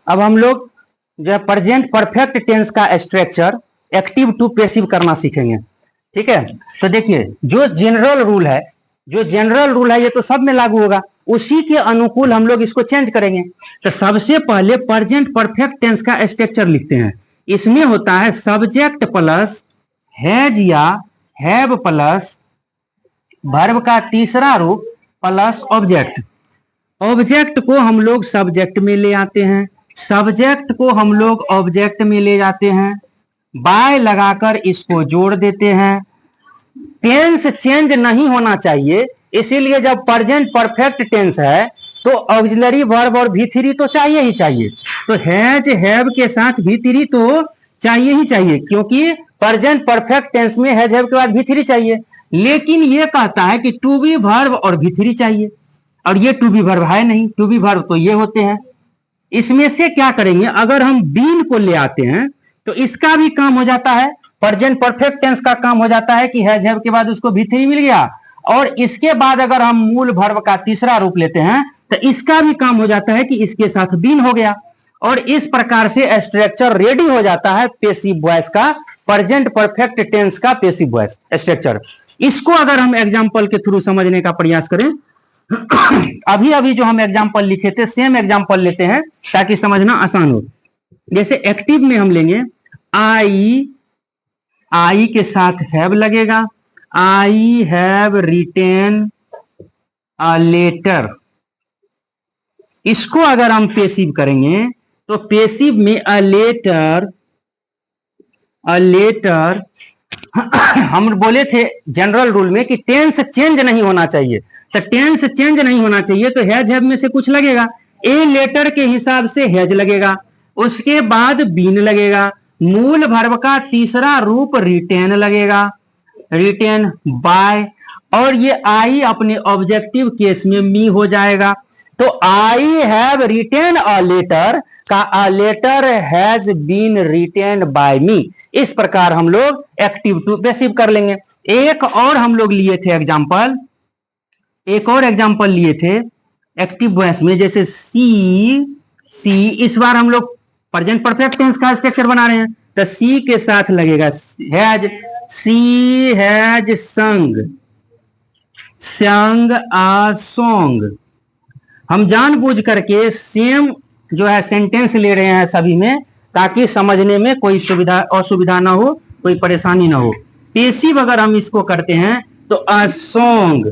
अब हम लोग जो है प्रेजेंट परफेक्ट टेंस का स्ट्रक्चर एक्टिव टू पैसिव करना सीखेंगे। ठीक है, तो देखिए जो जनरल रूल है ये तो सब में लागू होगा, उसी के अनुकूल हम लोग इसको चेंज करेंगे। तो सबसे पहले प्रेजेंट परफेक्ट टेंस का स्ट्रक्चर लिखते हैं। इसमें होता है सब्जेक्ट प्लस हैज या हैव प्लस वर्ब का तीसरा रूप प्लस ऑब्जेक्ट। ऑब्जेक्ट को हम लोग सब्जेक्ट में ले आते हैं, सब्जेक्ट को हम लोग ऑब्जेक्ट में ले जाते हैं, बाय लगाकर इसको जोड़ देते हैं। टेंस चेंज नहीं होना चाहिए, इसीलिए जब प्रेजेंट परफेक्ट टेंस है तो ऑक्सिलरी वर्ब और V3 तो चाहिए ही चाहिए। तो हैज हैव के साथ V3 तो चाहिए ही चाहिए, क्योंकि प्रेजेंट परफेक्ट टेंस में हैज हैव के बाद V3 चाहिए। लेकिन ये कहता है कि टू बी वर्ब और V3 चाहिए, और ये टू बी वर्ब है नहीं, टू बी वर्ब तो ये होते हैं। इसमें से क्या करेंगे, अगर हम बीन को ले आते हैं तो इसका भी काम हो जाता है, प्रेजेंट परफेक्ट टेंस का काम हो जाता है कि हैज हैव के बाद उसको V3 मिल गया, और इसके बाद अगर हम मूल वर्ब का तीसरा रूप लेते हैं तो इसका भी काम हो जाता है कि इसके साथ बीन हो गया, और इस प्रकार से स्ट्रक्चर रेडी हो जाता है पैसिव वॉइस का, प्रेजेंट परफेक्ट टेंस का पैसिव वॉइस स्ट्रक्चर। इसको अगर हम एग्जांपल के थ्रू समझने का प्रयास करें, अभी अभी जो हम एग्जांपल लिखे थे सेम एग्जांपल लेते हैं ताकि समझना आसान हो। जैसे एक्टिव में हम लेंगे आई के साथ हैव लगेगा, I have written a letter. इसको अगर हम पैसिव करेंगे तो पैसिव में अ लेटर हम बोले थे जनरल रूल में कि टेंस चेंज नहीं होना चाहिए, तो टेंस चेंज नहीं होना चाहिए तो हैज हैव में से कुछ लगेगा। ए लेटर के हिसाब से हैज लगेगा, उसके बाद बीन लगेगा, मूल वर्ब का तीसरा रूप रिटेन लगेगा, रिटेन बाय, और ये आई अपने ऑब्जेक्टिव केस में मी हो जाएगा। तो I have written a letter का a letter has been written by me. इस प्रकार हम लोग एक्टिव टू पैसिव कर लेंगे। एक और हम लोग लिए थे एग्जांपल, लिए थे एक्टिव वॉइस में, जैसे सी इस बार हम लोग प्रेजेंट परफेक्ट टेंस का स्ट्रक्चर बना रहे हैं, तो सी के साथ लगेगा हैज, सी हैज संग अ सॉन्ग। हम जानबूझ करके सेम जो है सेंटेंस ले रहे हैं सभी में, ताकि समझने में कोई असुविधा ना हो, कोई परेशानी ना हो। पैसिव अगर हम इसको करते हैं तो a song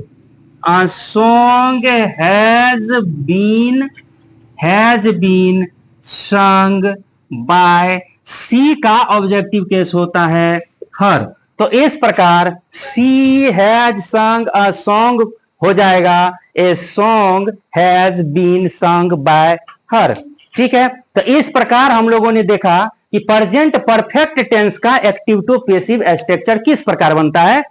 has been sung by, see का ऑब्जेक्टिव केस होता है हर। तो इस प्रकार सी हैज संग अ सॉन्ग हो जाएगा a song has been sung by her. ठीक है, तो इस प्रकार हम लोगों ने देखा कि प्रेजेंट परफेक्ट टेंस का एक्टिव टू पैसिव स्ट्रक्चर किस प्रकार बनता है।